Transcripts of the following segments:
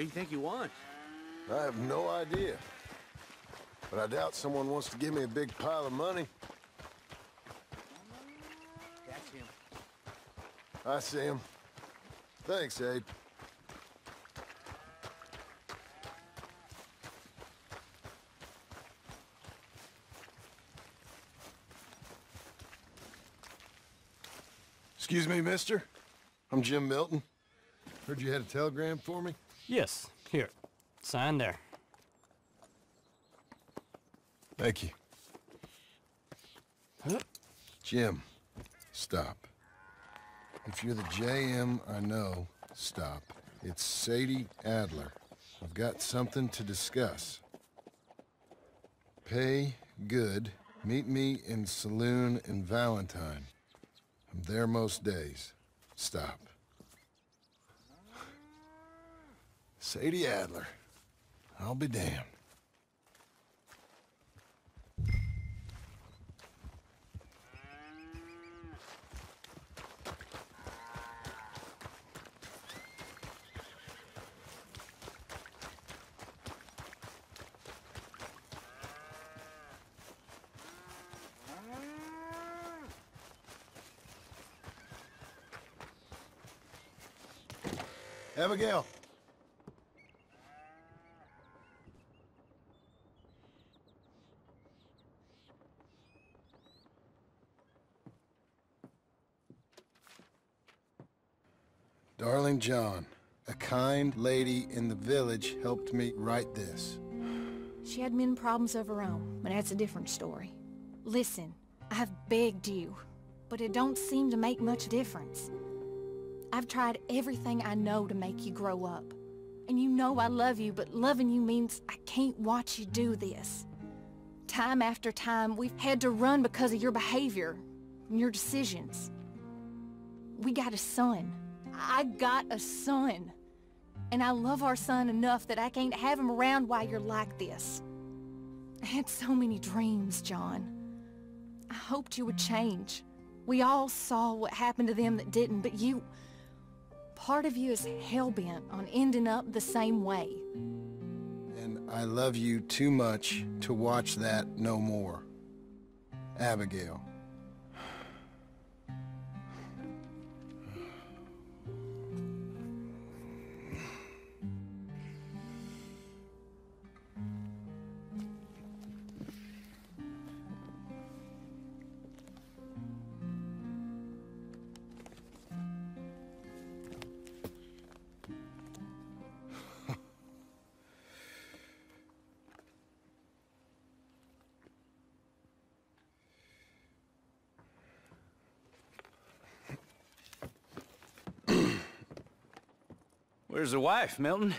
do you think you want? I have no idea. But I doubt someone wants to give me a big pile of money. That's him. I see him. Thanks, Abe. Excuse me, mister. I'm Jim Milton. Heard you had a telegram for me? Yes, here. Sign there. Thank you. Huh? Jim, stop. If you're the JM I know, stop. It's Sadie Adler. I've got something to discuss. Pay good. Meet me in saloon in Valentine. I'm there most days. Stop. Sadie Adler. I'll be damned. Abigail. Darling John, a kind lady in the village helped me write this. She had men problems of her own, but that's a different story. Listen, I've begged you, but it don't seem to make much difference. I've tried everything I know to make you grow up. And you know I love you, but loving you means I can't watch you do this. Time after time, we've had to run because of your behavior and your decisions. We got a son. I got a son. And I love our son enough that I can't have him around while you're like this. I had so many dreams, John. I hoped you would change. We all saw what happened to them that didn't, but you... Part of you is hell-bent on ending up the same way. And I love you too much to watch that no more. Abigail. Where's the wife, Milton?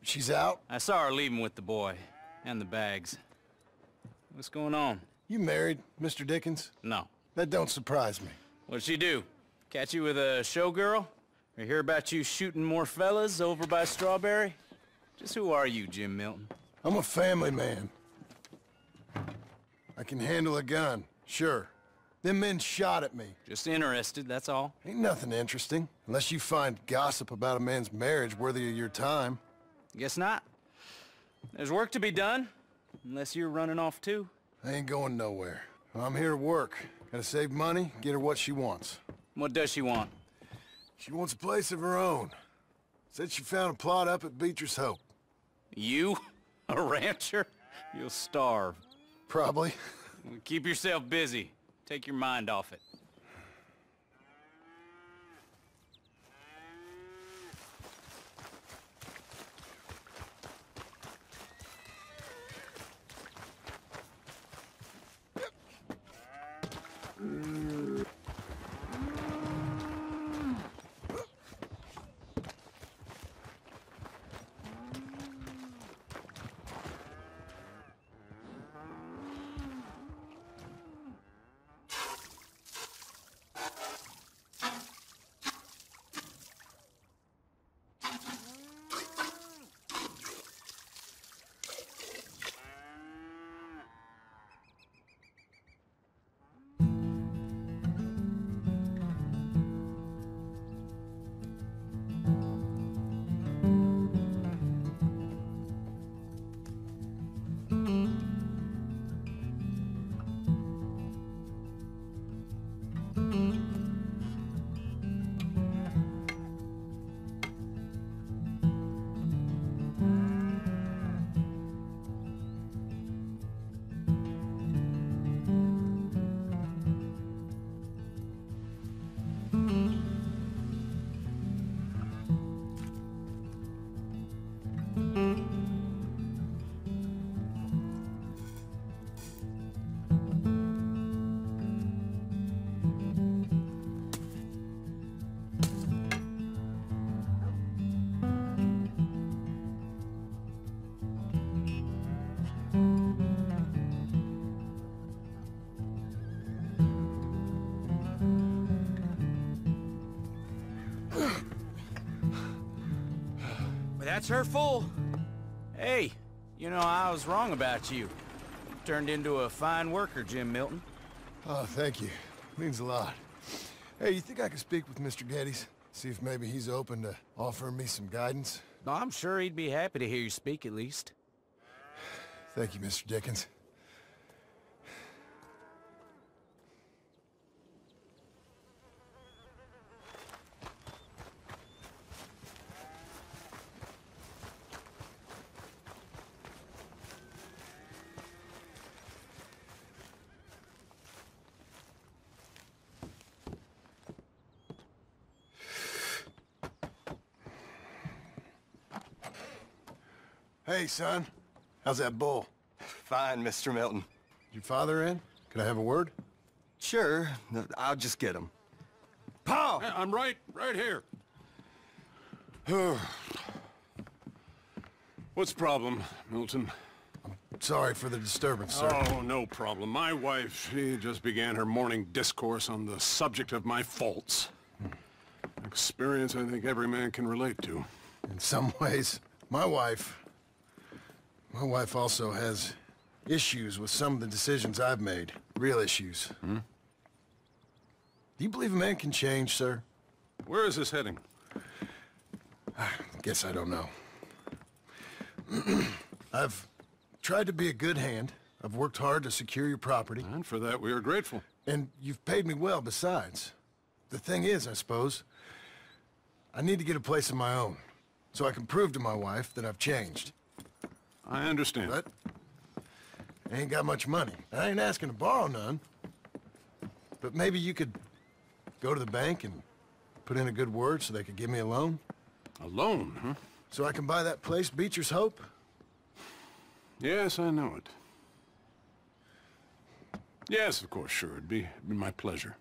She's out. I saw her leaving with the boy. And the bags. What's going on? You married, Mr. Dickens? No. That don't surprise me. What'd she do? Catch you with a showgirl? Or hear about you shooting more fellas over by Strawberry? Just who are you, Jim Milton? I'm a family man. I can handle a gun, sure. Them men shot at me. Just interested, that's all. Ain't nothing interesting, unless you find gossip about a man's marriage worthy of your time. Guess not. There's work to be done, unless you're running off too. I ain't going nowhere. I'm here to work. Gotta save money, get her what she wants. What does she want? She wants a place of her own. Said she found a plot up at Beecher's Hope. You? A rancher? You'll starve. Probably. Keep yourself busy. Take your mind off it. Well, that's her full. Hey, you know, I was wrong about you. Turned into a fine worker, Jim Milton. Oh, thank you. Means a lot. Hey, you think I could speak with Mr. Geddes? See if maybe he's open to offering me some guidance? No, I'm sure he'd be happy to hear you speak, at least. Thank you, Mr. Dickens. Hey, son. How's that bull? Fine, Mr. Milton. Your father in? Can I have a word? Sure, I'll just get him. Pa! Hey, I'm right here. What's the problem, Milton? Sorry for the disturbance, sir. Oh, no problem. My wife, she just began her morning discourse on the subject of my faults. Experience I think every man can relate to. In some ways, my wife also has issues with some of the decisions I've made. Real issues. Do you believe a man can change, sir? Where is this heading? Guess I don't know. I've tried to be a good hand. I've worked hard to secure your property. And for that, we are grateful. And you've paid me well besides. The thing is, I suppose, I need to get a place of my own, so I can prove to my wife that I've changed. I understand. But I ain't got much money. I ain't asking to borrow none. But maybe you could go to the bank and put in a good word so they could give me a loan? A loan, huh? So I can buy that place, Beecher's Hope? Yes, I know it. Yes, of course, sure. It'd be my pleasure.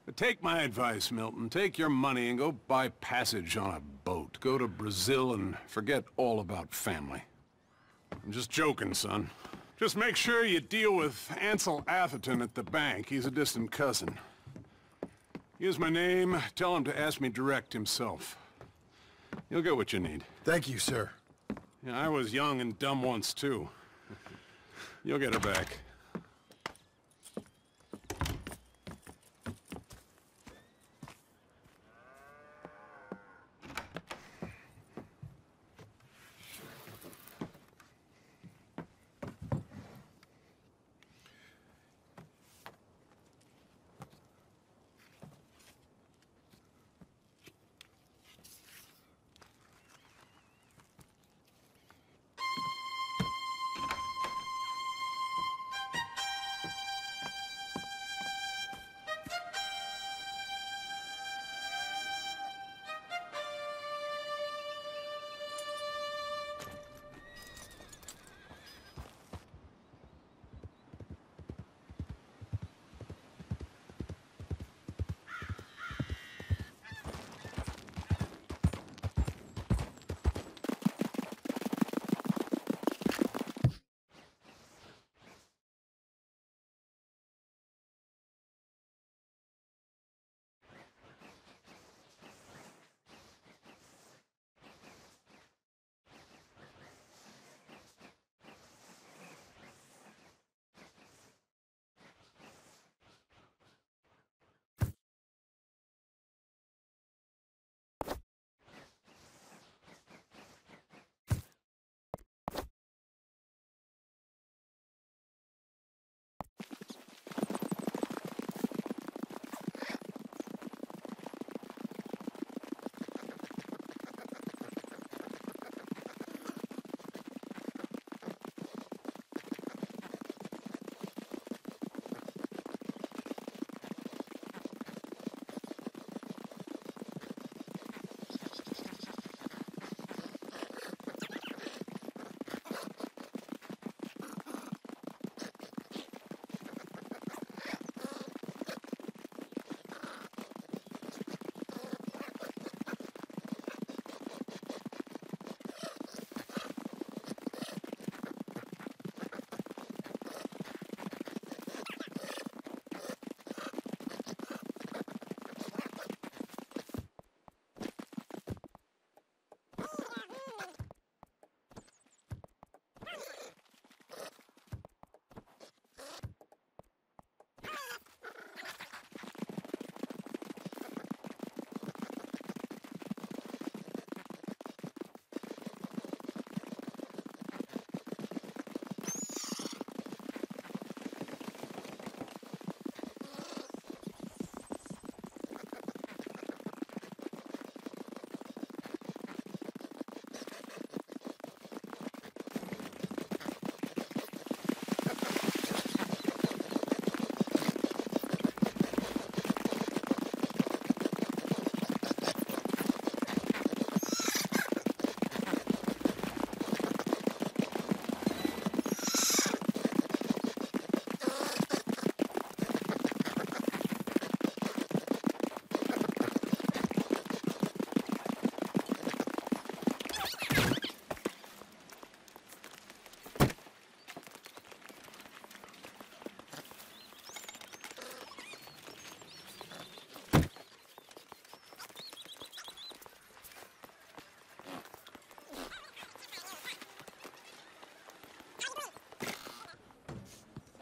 But take my advice, Milton. Take your money and go buy passage on a boat. Go to Brazil and forget all about family. I'm just joking, son. Just make sure you deal with Ansel Atherton at the bank. He's a distant cousin. Here's my name. Tell him to ask me direct himself. You'll get what you need. Thank you, sir. Yeah, I was young and dumb once, too. You'll get it back.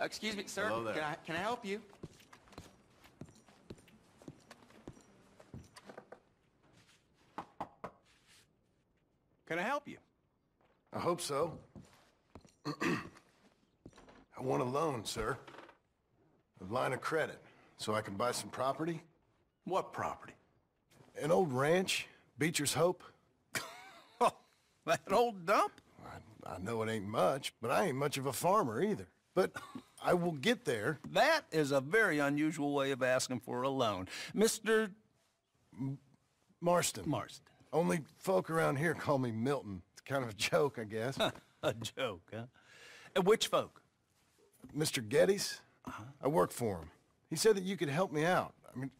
Excuse me, sir. Hello there. Can I help you? Can I help you? I hope so. I want a loan, sir. A line of credit, so I can buy some property. What property? An old ranch, Beecher's Hope. That old dump? I know it ain't much, but I ain't much of a farmer either. But I will get there. That is a very unusual way of asking for a loan. Mr. Marston. Marston. Only folk around here call me Milton. It's kind of a joke, I guess. A joke, huh? And which folk? Mr. Geddes? I work for him. He said that you could help me out. I mean,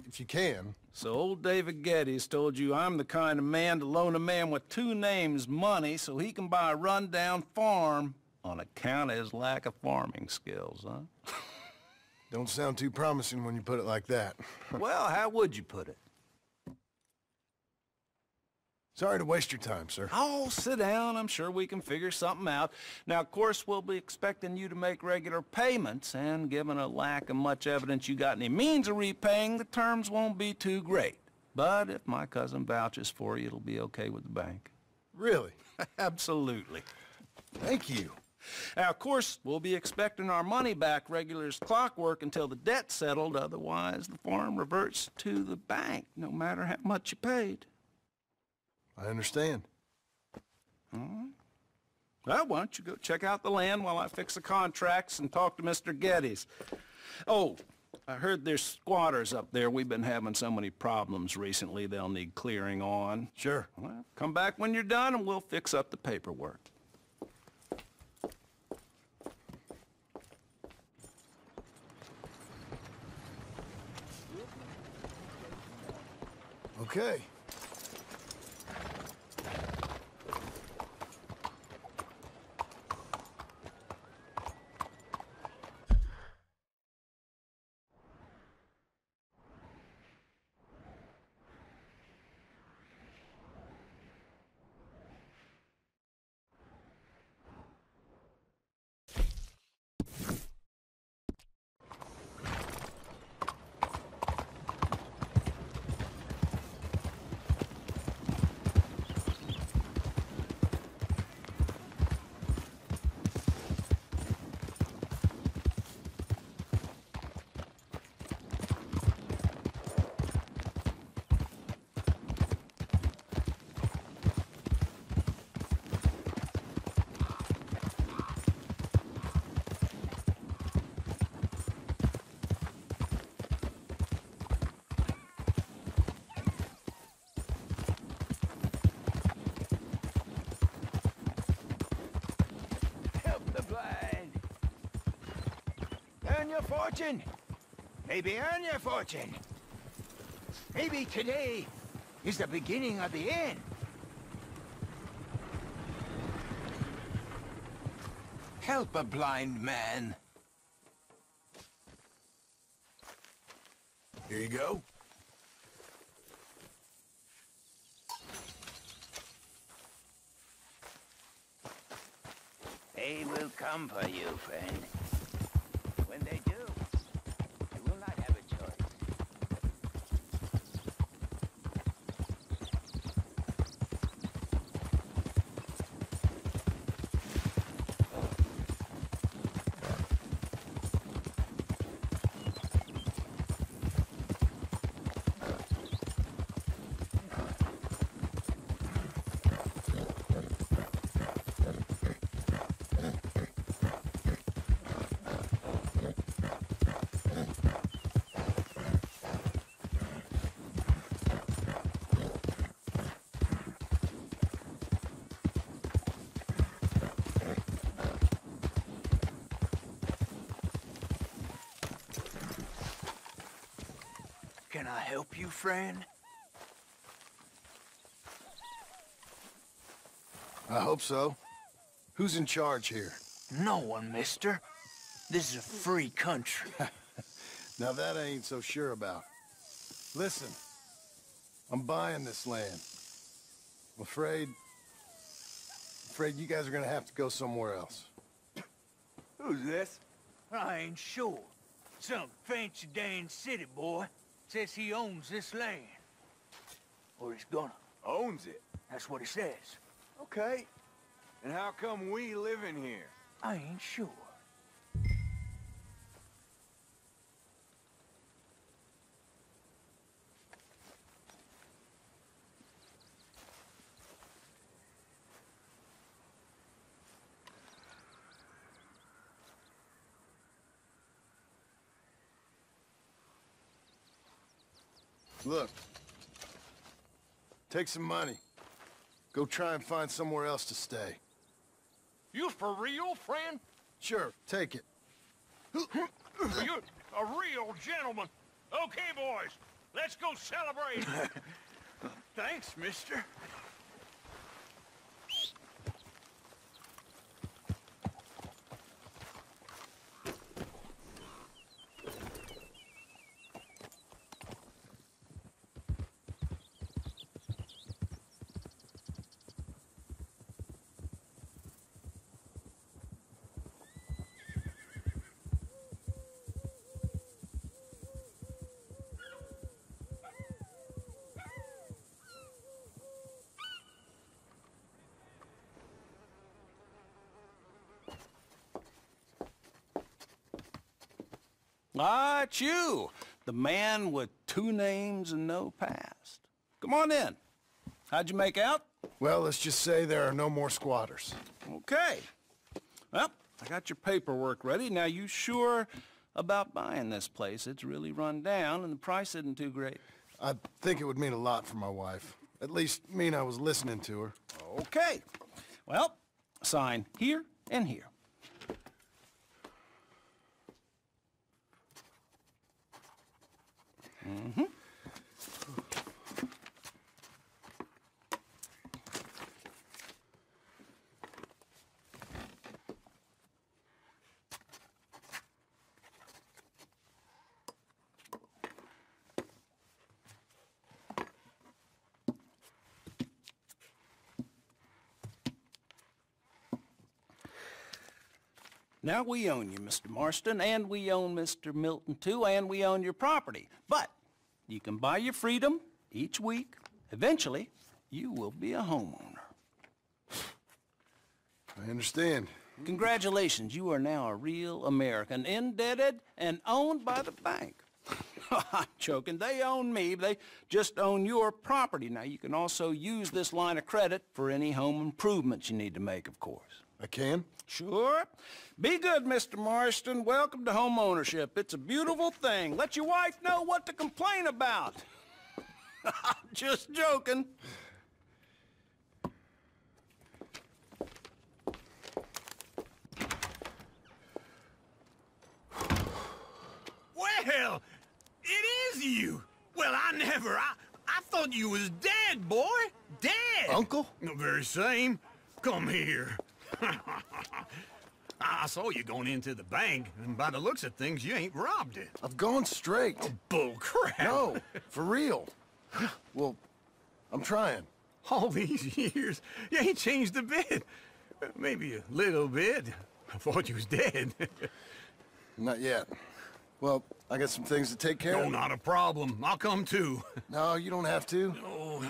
if you can. So old David Geddes told you I'm the kind of man to loan a man with two names money so he can buy a rundown farm on account of his lack of farming skills, huh? Don't sound too promising when you put it like that. Well, how would you put it? Sorry to waste your time, sir. Oh, sit down. I'm sure we can figure something out. Now, of course, we'll be expecting you to make regular payments, and given a lack of much evidence you got any means of repaying, the terms won't be too great. But if my cousin vouches for you, it'll be okay with the bank. Really? Absolutely. Thank you. Now, of course, we'll be expecting our money back regular as clockwork until the debt's settled. Otherwise, the farm reverts to the bank, no matter how much you paid. I understand. All right. Well, why don't you go check out the land while I fix the contracts and talk to Mr. Geddes. Oh, I heard there's squatters up there. We've been having so many problems recently, they'll need clearing on. Sure. Well, come back when you're done and we'll fix up the paperwork. Okay. Earn your fortune. Maybe earn your fortune. Maybe today is the beginning of the end. Help a blind man. Here you go. They will come for you, friend. When they do, you will not have a choice. Can I help you, friend? I hope so. Who's in charge here? No one, mister. This is a free country. Now that I ain't so sure about. Listen, I'm buying this land. I'm afraid you guys are gonna have to go somewhere else. Who's this? I ain't sure. Some fancy Dan city boy says he owns this land. Or he's gonna. Owns it? That's what he says. Okay. And how come we live in here? I ain't sure. Look. Take some money. Go try and find somewhere else to stay. You for real, friend? Sure, take it. You're a real gentleman. Okay, boys, let's go celebrate. Thanks, mister. Ah, it's you, the man with 2 names and no past. Come on in. How'd you make out? Well, let's just say there are no more squatters. Okay. Well, I got your paperwork ready. Now, you sure about buying this place? It's really run down, and the price isn't too great. I think it would mean a lot for my wife. At least mean I was listening to her. Okay. Well, sign here and here. Mm-hmm. Now we own you, Mr. Marston, and we own Mr. Milton, too, and we own your property. But you can buy your freedom each week. Eventually, you will be a homeowner. I understand. Congratulations, you are now a real American, indebted and owned by the bank. I'm joking, they own me, they just own your property. Now, you can also use this line of credit for any home improvements you need to make, of course. I can? Sure. Be good, Mr. Marston. Welcome to home ownership. It's a beautiful thing. Let your wife know what to complain about. Just joking. Well, it is you. Well, I thought you was dead, boy. Dead. Uncle? The very same. Come here. I saw you going into the bank, and by the looks of things, you ain't robbed it. I've gone straight. Bull crap. No, for real. Well, I'm trying. All these years, you ain't changed a bit. Maybe a little bit. I thought you was dead. Not yet. Well, I got some things to take care of. No, not a problem. I'll come too. No, you don't have to. Oh.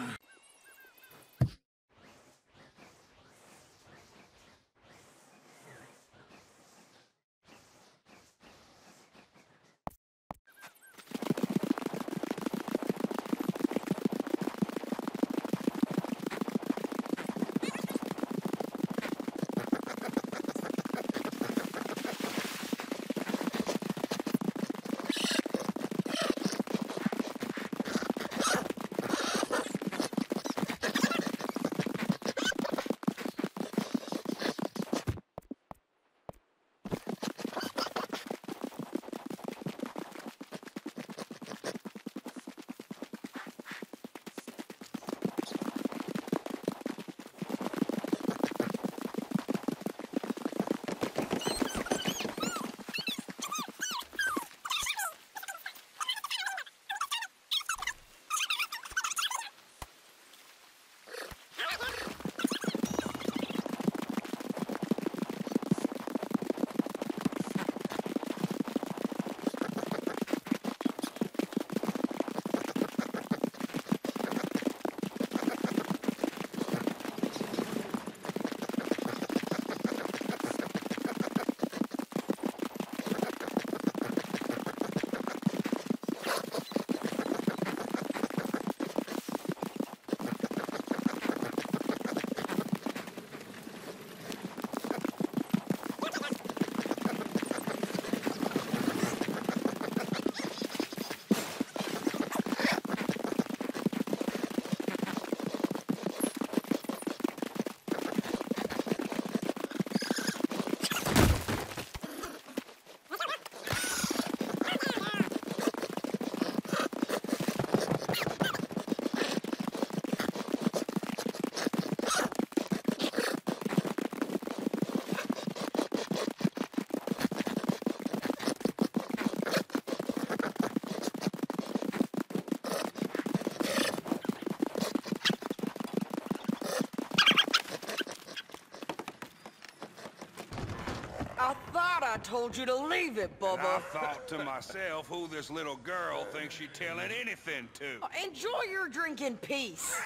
thought I told you to leave it, And I Bubba. thought to myself who this little girl thinks she telling anything to. Enjoy your drink in peace.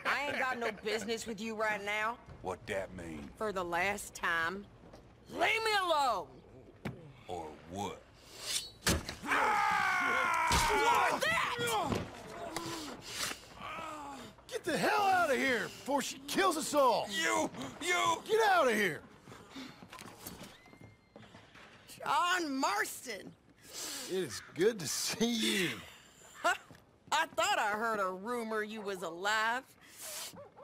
I ain't got no business with you right now. What that mean? For the last time, leave me alone. Or what? What's that? Get the hell out of here before she kills us all! You! Get out of here! John Marston. It is good to see you. I thought I heard a rumor you was alive.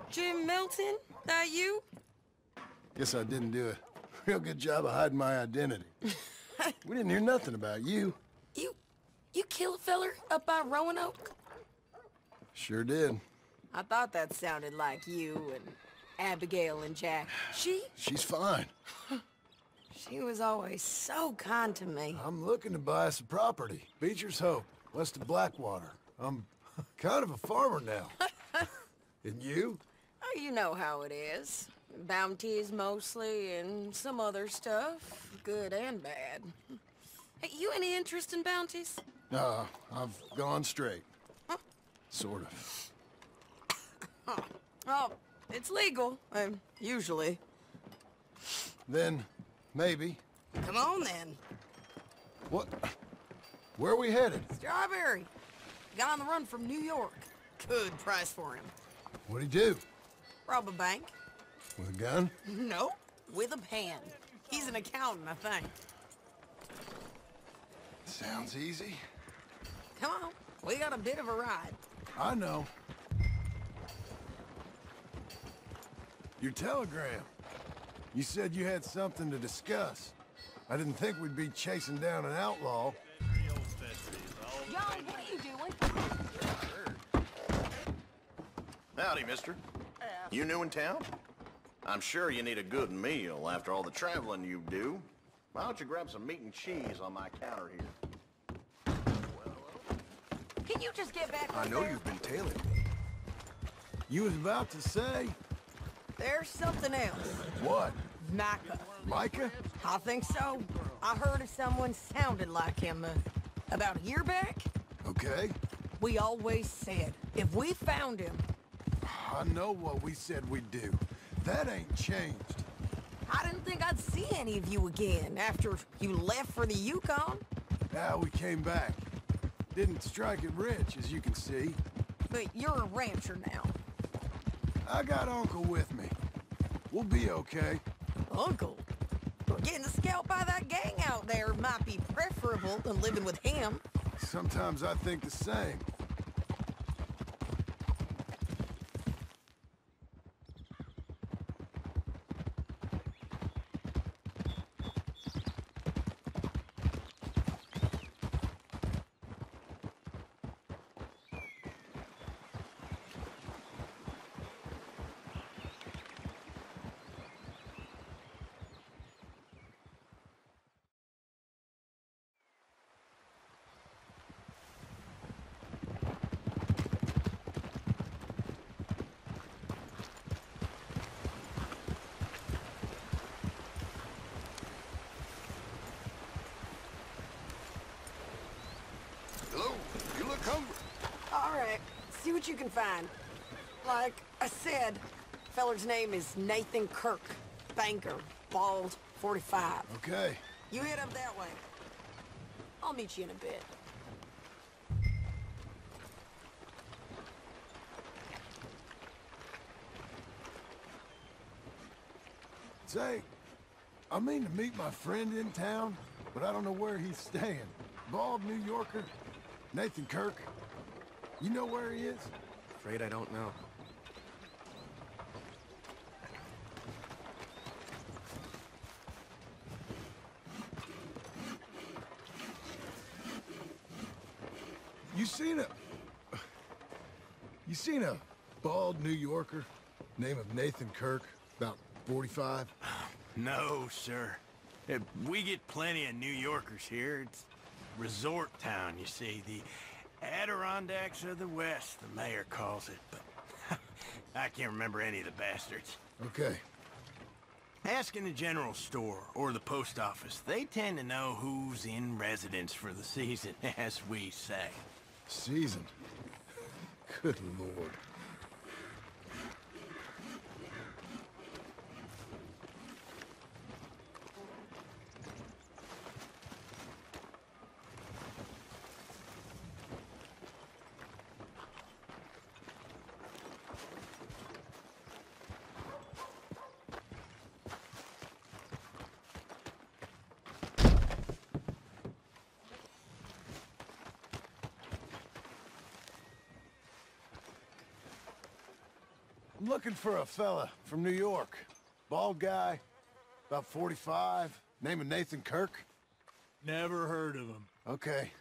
Jim Milton, that you? Guess I didn't do a real good job of hiding my identity. We didn't hear nothing about you. You kill a feller up by Roanoke? Sure did. I thought that sounded like you and Abigail and Jack. She's fine. She was always so kind to me. I'm looking to buy us a property. Beecher's Hope, west of Blackwater. I'm kind of a farmer now. And you? Oh, you know how it is. Bounties mostly, and some other stuff, good and bad. Hey, you any interest in bounties? I've gone straight. Huh? Sort of. Oh, it's legal, usually. Then, maybe. Come on, then. What? Where are we headed? Strawberry. Got on the run from New York. Good price for him. What'd he do? Rob a bank. With a gun? No, with a pen. He's an accountant, I think. Sounds easy. Come on, we got a bit of a ride. I know. Your telegram. You said you had something to discuss. I didn't think we'd be chasing down an outlaw. John, what are you doing? Howdy, mister. You new in town? I'm sure you need a good meal after all the traveling you do. Why don't you grab some meat and cheese on my counter here? Can you just get back I up know there? you've been tailing me. You was about to say... There's something else. What? Micah. Micah? I think so. I heard of someone sounded like him about a year back. Okay. We always said, if we found him... I know what we said we'd do. That ain't changed. I didn't think I'd see any of you again after you left for the Yukon. Now we came back. Didn't strike it rich, as you can see. But you're a rancher now. I got Uncle with me. We'll be okay. Uncle? Well, getting scalped by that gang out there might be preferable than living with him. Sometimes I think the same. Hello, you look hungry. All right, see what you can find. Like I said, feller's name is Nathan Kirk. Banker, bald, 45. Okay. You head up that way. I'll meet you in a bit. Say, I mean to meet my friend in town, but I don't know where he's staying. Bald New Yorker, Nathan Kirk. You know where he is? Afraid I don't know. You seen a bald New Yorker, name of Nathan Kirk, about 45? No, sir. We get plenty of New Yorkers here. It's resort town, you see. The Adirondacks of the West, the mayor calls it, but I can't remember any of the bastards. Okay. Ask in the general store or the post office. They tend to know who's in residence for the season, as we say. Season? Good Lord. I'm looking for a fella from New York. Bald guy, about 45, name of Nathan Kirk. Never heard of him. Okay.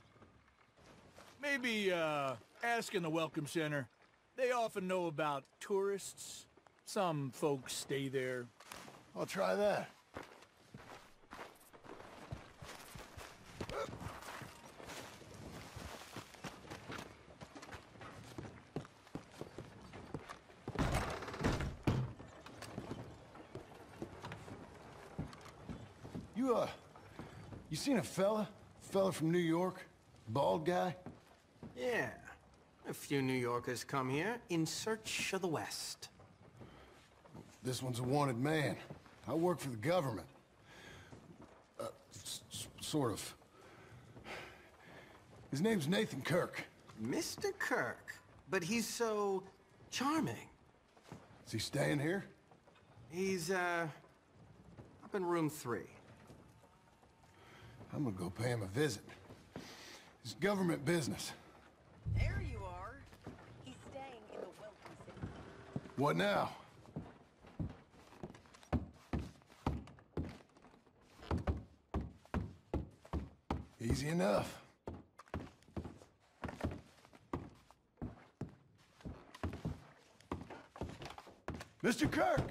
Maybe, ask in the Welcome Center. They often know about tourists. Some folks stay there. I'll try that. You seen a fella? Fella from New York? Bald guy? Yeah. A few New Yorkers come here in search of the West. This one's a wanted man. I work for the government. Sort of. His name's Nathan Kirk. Mr. Kirk? But he's so charming. Is he staying here? He's, up in room 3. I'm gonna go pay him a visit. It's government business. There you are. He's staying in the Welcome Center. What now? Easy enough. Mr. Kirk!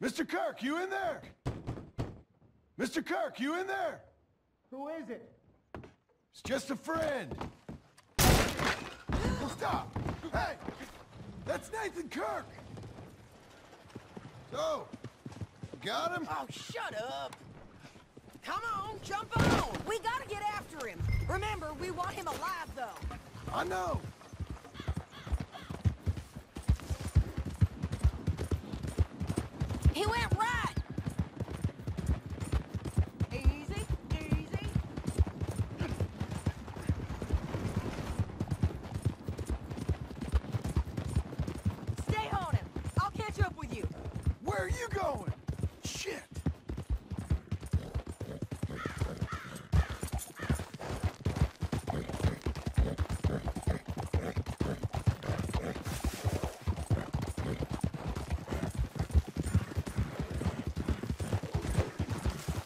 Mr. Kirk, you in there? Mr. Kirk, you in there? Who is it? It's just a friend. Stop! Hey! That's Nathan Kirk! So, got him? Oh, shut up! Come on, jump on! We gotta get after him. Remember, we want him alive, though. I know! He went right! Easy, easy. Stay on him. I'll catch up with you. Where are you going? Shit!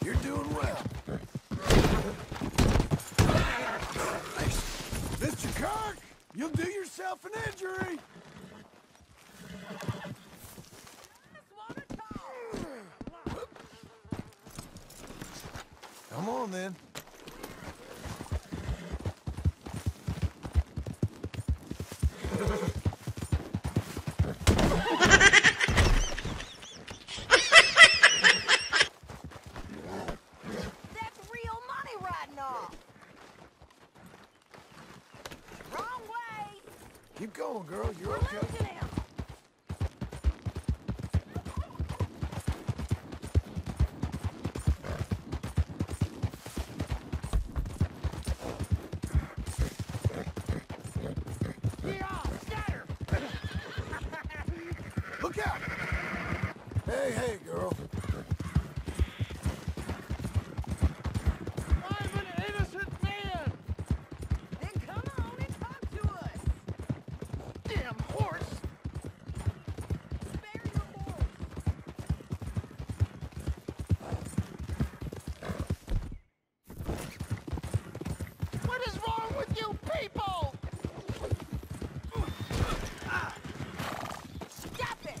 You're doing well. Mr. Kirk, you'll do yourself an injury. Come on, then. That's real money riding off. Wrong way. Keep going, girl. You're We're okay. losing him. Look out! Hey, hey, girl. I'm an innocent man! Then come on and talk to us. Damn horse! Spare your horse. What is wrong with you people? Stop it!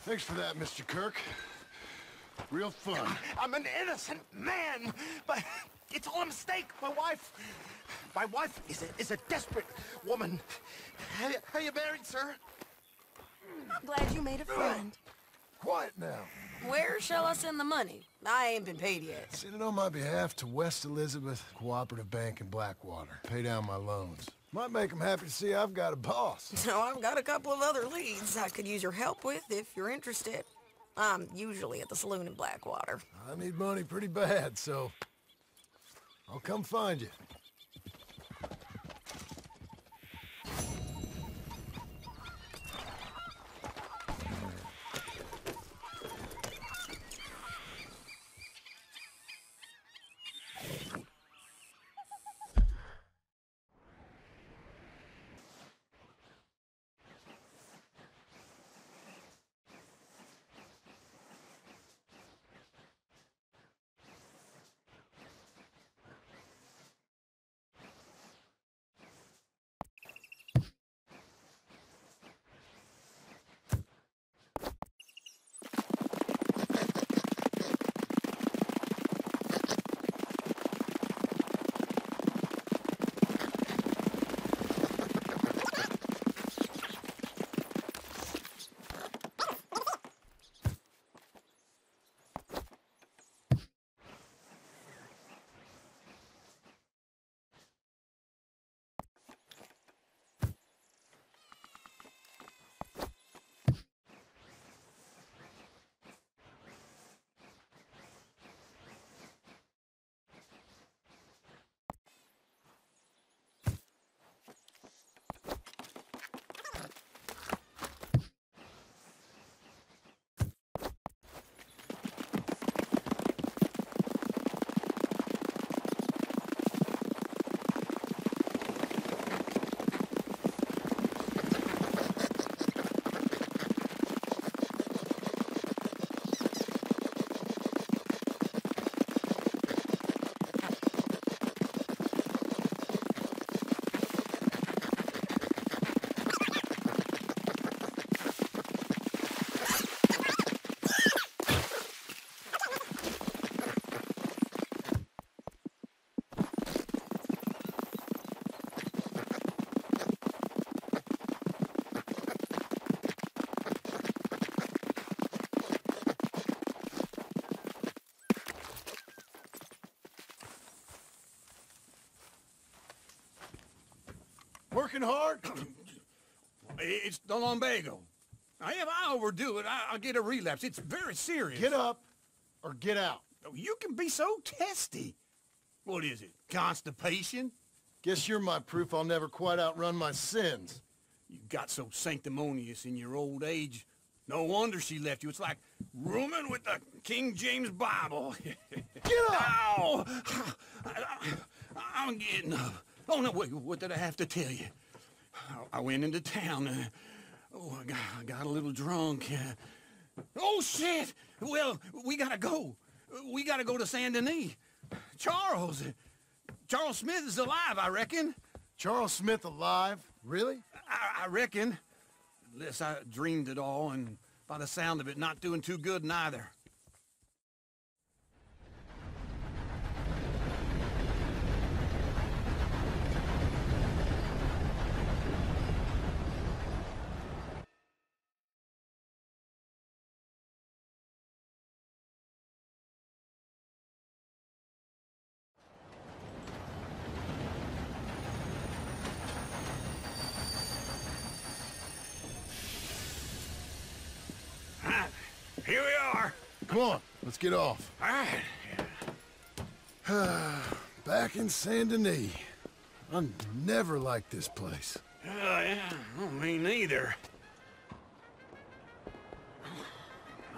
Thanks for that, Mr. Kirk. Real fun. I'm an innocent man, but it's all a mistake. My wife is a desperate woman. Are you married, sir? I'm glad you made a friend. Quiet now. Where shall I send the money? I ain't been paid yet. Send it on my behalf to West Elizabeth Cooperative Bank in Blackwater. Pay down my loans. Might make them happy to see I've got a boss. So I've got a couple of other leads I could use your help with if you're interested. I'm usually at the saloon in Blackwater. I need money pretty bad, so I'll come find you. Working hard? It's the lumbago. Now, if I overdo it, I'll get a relapse. It's very serious. Get up or get out. Oh, you can be so testy. What is it, constipation? Guess you're my proof I'll never quite outrun my sins. You got so sanctimonious in your old age. No wonder she left you. It's like rooming with the King James Bible. Get up! Ow! I'm getting up. Oh, no, wait, what did I have to tell you? I went into town. I got a little drunk. Oh, shit! Well, we gotta go. We gotta go to Saint Denis. Charles Smith is alive, I reckon. Charles Smith alive? Really? I reckon. Unless I dreamed it all, and by the sound of it, not doing too good neither. Here we are. Come on, let's get off. All right. Back in Saint Denis. I never liked this place. Yeah, well, me neither.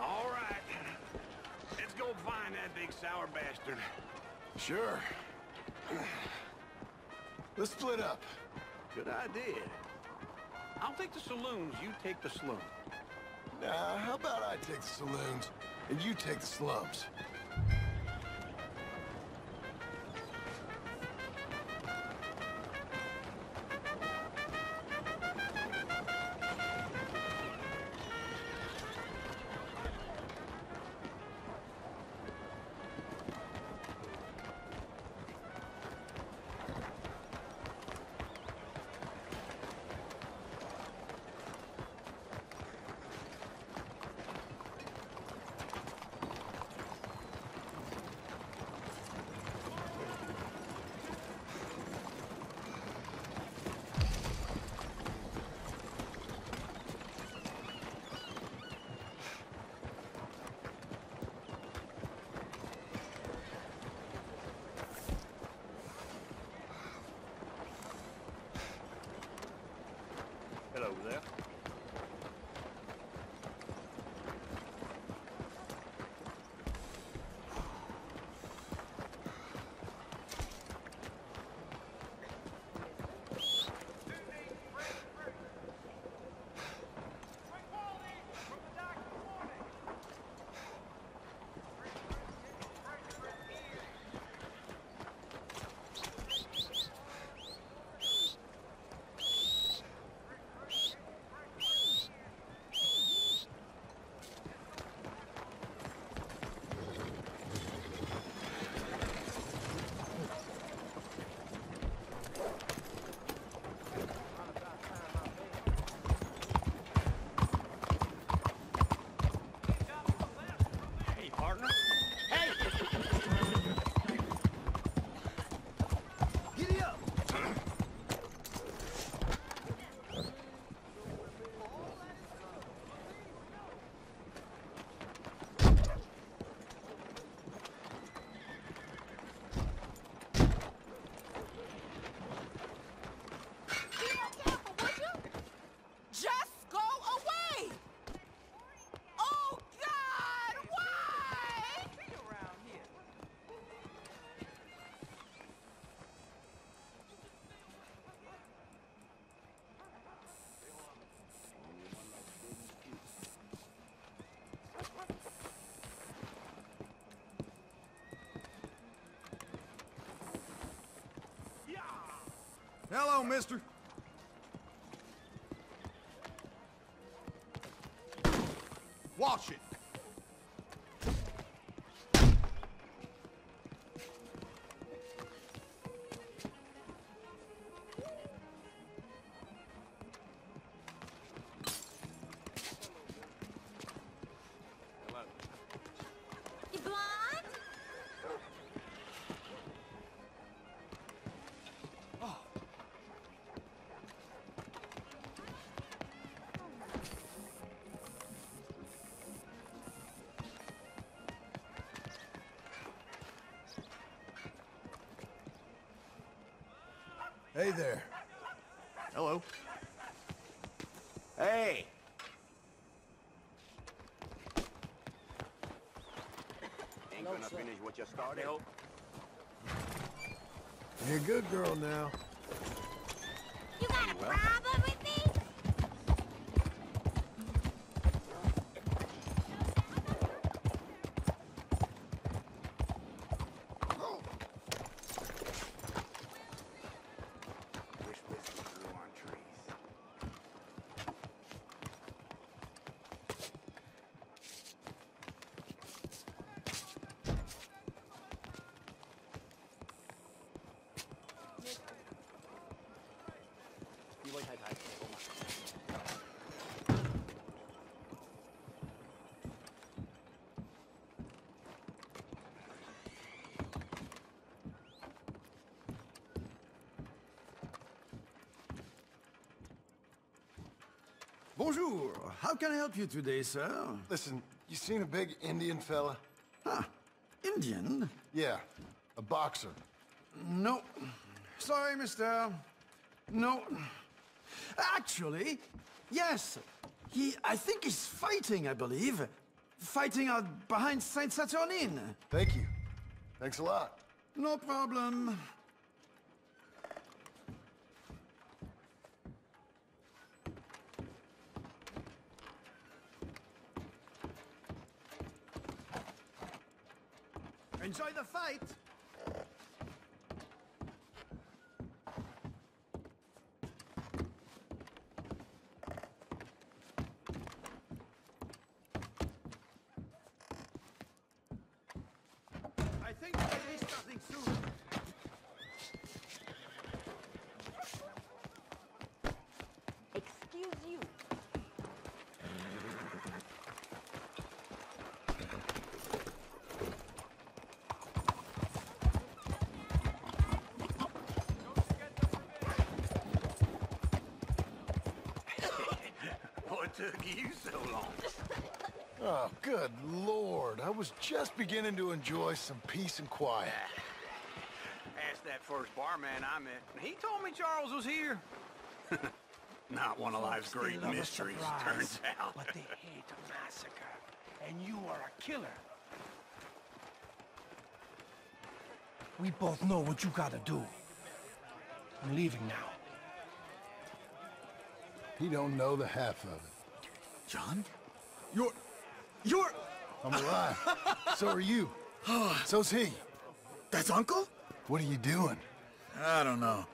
All right. Let's go find that big sour bastard. Sure. Let's split up. Good idea. I'll take the saloons, you take the slum. Nah, how about I take the saloons, and you take the slums? over there. Hello, mister. Wash it. You blind? Hey there. Hello. Hey. Ain't gonna finish what you started. You're a good girl now. You got a problem with me? Bonjour. How can I help you today, sir? Listen, you seen a big Indian fella? Huh. Indian? Yeah, a boxer. No. Sorry, mister. No. Actually, yes. I think he's fighting, I believe. Fighting out behind Saint Saturnin. Thank you. Thanks a lot. No problem. Enjoy the fight. I think we'll be starting soon. Excuse you. What took you so long? Oh, good Lord. I was just beginning to enjoy some peace and quiet. Asked that first barman I met. He told me Charles was here. Not one of life's They great love a mysteries, surprise, turns out. But they hate a massacre. And you are a killer. We both know what you gotta do. I'm leaving now. He don't know the half of it. John? You're... I'm alive. So are you. So's he. That's Uncle? What are you doing? I don't know.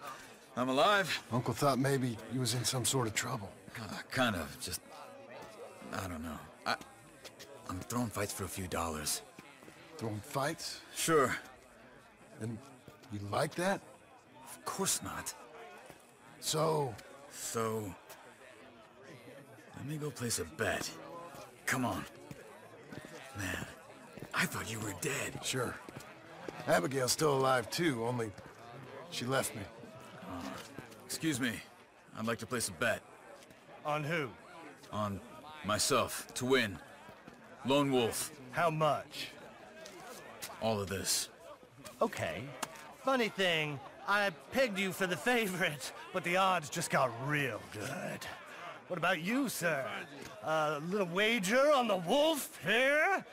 I'm alive. Uncle thought maybe he was in some sort of trouble. Kind of. Just... I don't know. I'm throwing fights for a few dollars. Throwing fights? Sure. And you like that? Of course not. So, let me go place a bet. Come on. Man, I thought you were dead. Sure. Abigail's still alive too, only she left me. Excuse me. I'd like to place a bet. On who? On myself, to win. Lone Wolf. How much? All of this. Okay. Funny thing, I pegged you for the favorite, but the odds just got real good. What about you, sir? A little wager on the wolf here?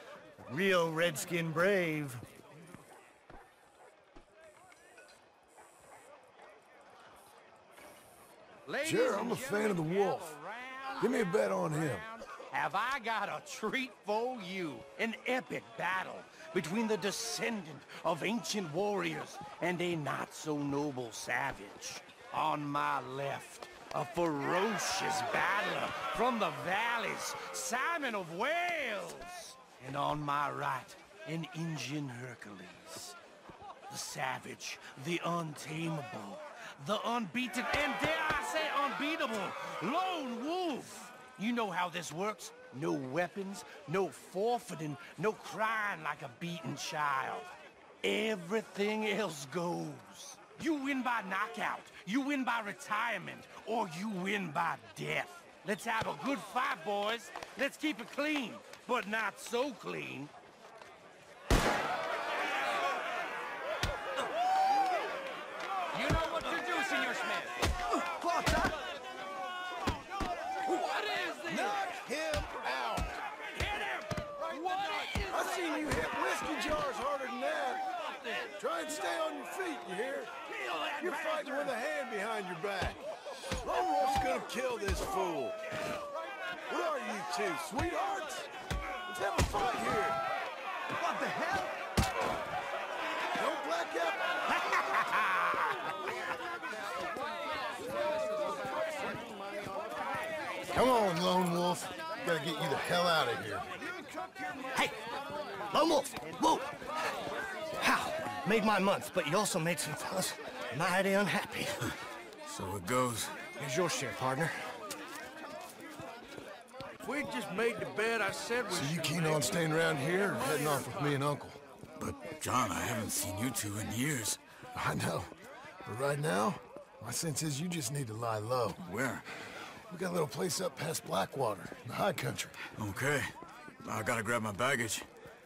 Real redskin brave. Sure, I'm a fan of the wolf. Give me a bet on him. Have I got a treat for you? An epic battle between the descendant of ancient warriors and a not-so-noble savage. On my left, a ferocious battler from the valleys, Simon of Wales. And on my right, an Indian Hercules. The savage, the untamable, the unbeaten, and dare I say unbeatable, Lone Wolf. You know how this works. No weapons, no forfeiting, no crying like a beaten child. Everything else goes. You win by knockout, you win by retirement, or you win by death. Let's have a good fight, boys. Let's keep it clean, but not so clean. You know what to do, Senor Smith. What is this? Knock him out! Hit him! What is I seen you hit whiskey jars harder than that. Try and stay on your feet, you hear? You're fighting with a hand behind your back. Lone Wolf's gonna kill this fool. What are you two, sweethearts? Let's have a fight here. What the hell? Don't black out. Come on, Lone Wolf. Gotta get you the hell out of here. Hey, Lone Wolf, whoa! How? Made my month, but you also made some fellas mighty unhappy. So it goes. Here's your share, partner. If we'd just made the bet I said we So you keen on staying around here or heading off with me and Uncle? But, John, I haven't seen you two in years. I know. But right now, my sense is you just need to lie low. Where? We got a little place up past Blackwater, in the high country. Okay. I gotta grab my baggage.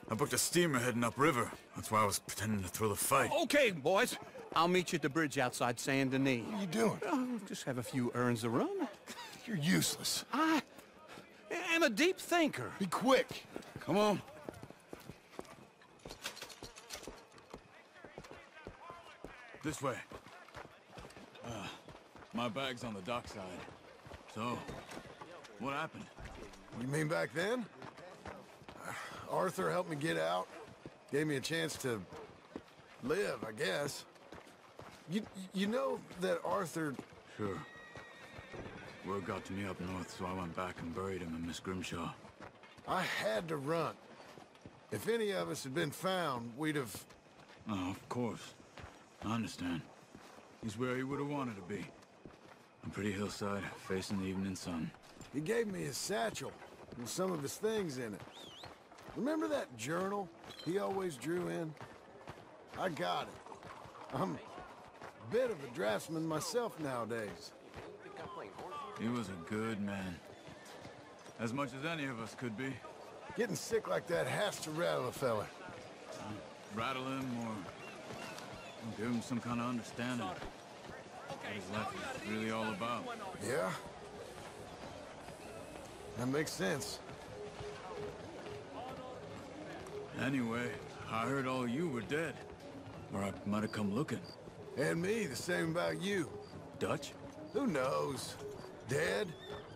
I booked a steamer heading upriver. That's why I was pretending to throw the fight. Okay, boys. I'll meet you at the bridge outside Saint Denis. What are you doing? Just have a few errands to run. You're useless. I am a deep thinker. Be quick. Come on. This way. My bag's on the dockside. So, what happened? You mean back then? Arthur helped me get out. Gave me a chance to live, I guess. You know that Arthur... Sure. Word got to me up north, so I went back and buried him in Miss Grimshaw. I had to run. If any of us had been found, we'd have... Oh, of course. I understand. He's where he would have wanted to be. A pretty hillside, facing the evening sun. He gave me his satchel with some of his things in it. Remember that journal he always drew in? I got it. I'm a bit of a draftsman myself nowadays. He was a good man. As much as any of us could be. Getting sick like that has to rattle a fella. Rattle him or give him some kind of understanding. What his life is really all about. Yeah? That makes sense. Anyway, I heard all you were dead. Or I might have come looking. And me, the same about you. Dutch? Who knows? Dead?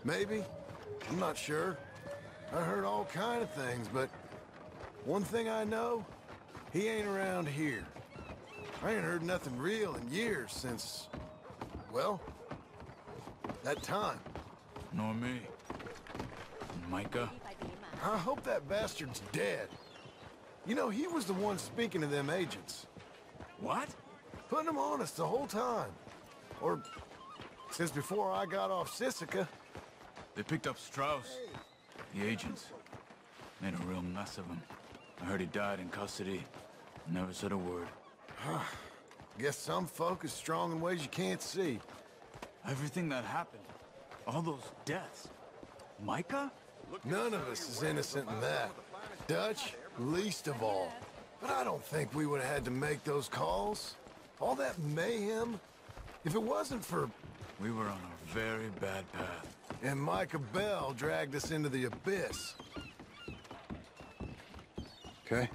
Maybe? I'm not sure. I heard all kind of things, but one thing I know, he ain't around here. I ain't heard nothing real in years since, well, that time. Nor me. Micah? I hope that bastard's dead. You know, he was the one speaking to them agents. What? Putting them on us the whole time. Or since before I got off Sisika. They picked up Strauss. The agents. Made a real mess of him. I heard he died in custody. Never said a word. Guess some folk is strong in ways you can't see. Everything that happened. All those deaths. Micah? None of us is innocent in that. Dutch, least of all. But I don't think we would have had to make those calls. All that mayhem. If it wasn't for... We were on a very bad path. And Micah Bell dragged us into the abyss. Okay?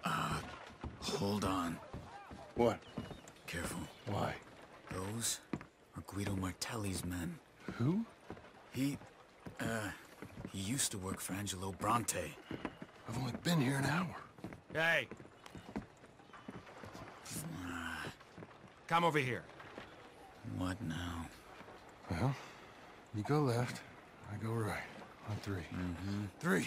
Hold on. What? Careful. Why? Those are Guido Martelli's men. Who? He used to work for Angelo Bronte. I've only been here an hour. Hey! Come over here. What now? Well, you go left, I go right. On three. Mm-hmm. 3.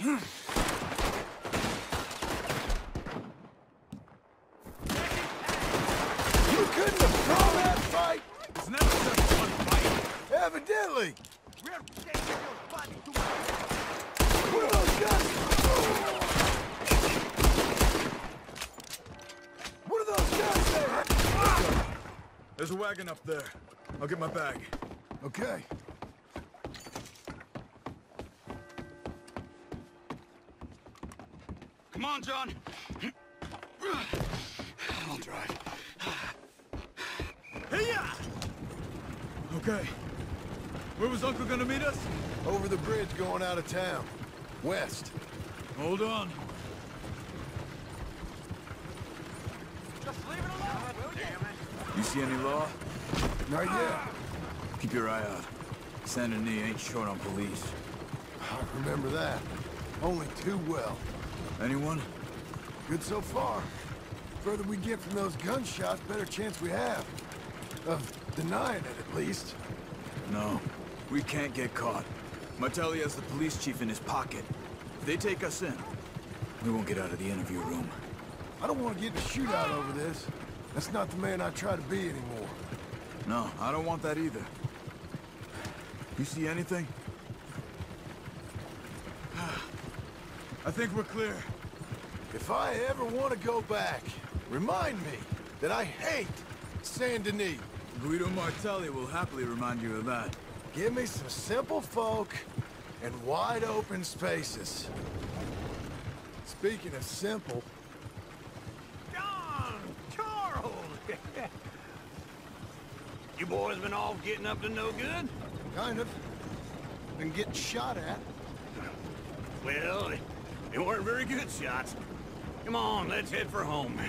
You couldn't have thrown that fight! It's never such a fun fight! Evidently! We're taking your body to... What are those guns? What are those guns there? There's a wagon up there. I'll get my bag. Okay. Come on, John. I'll drive. Hey-ya! Okay. Where was Uncle gonna meet us? Over the bridge going out of town. West. Hold on. Just leave it alone, will you? You see any law? Not yet. Keep your eye out. Saint Denis ain't short on police. I remember that. Only too well. Anyone? Good so far. Further we get from those gunshots, better chance we have. Of denying it, at least. No. We can't get caught. Martelli has the police chief in his pocket. If they take us in, we won't get out of the interview room. I don't want to get in a shootout over this. That's not the man I try to be anymore. No, I don't want that either. You see anything? I think we're clear. If I ever want to go back, remind me that I hate Saint Denis. Guido Martelli will happily remind you of that. Give me some simple folk and wide open spaces. Speaking of simple... John! Charles! You boys been all getting up to no good? Kind of. Been getting shot at. Well, they weren't very good shots. Come on, let's head for home.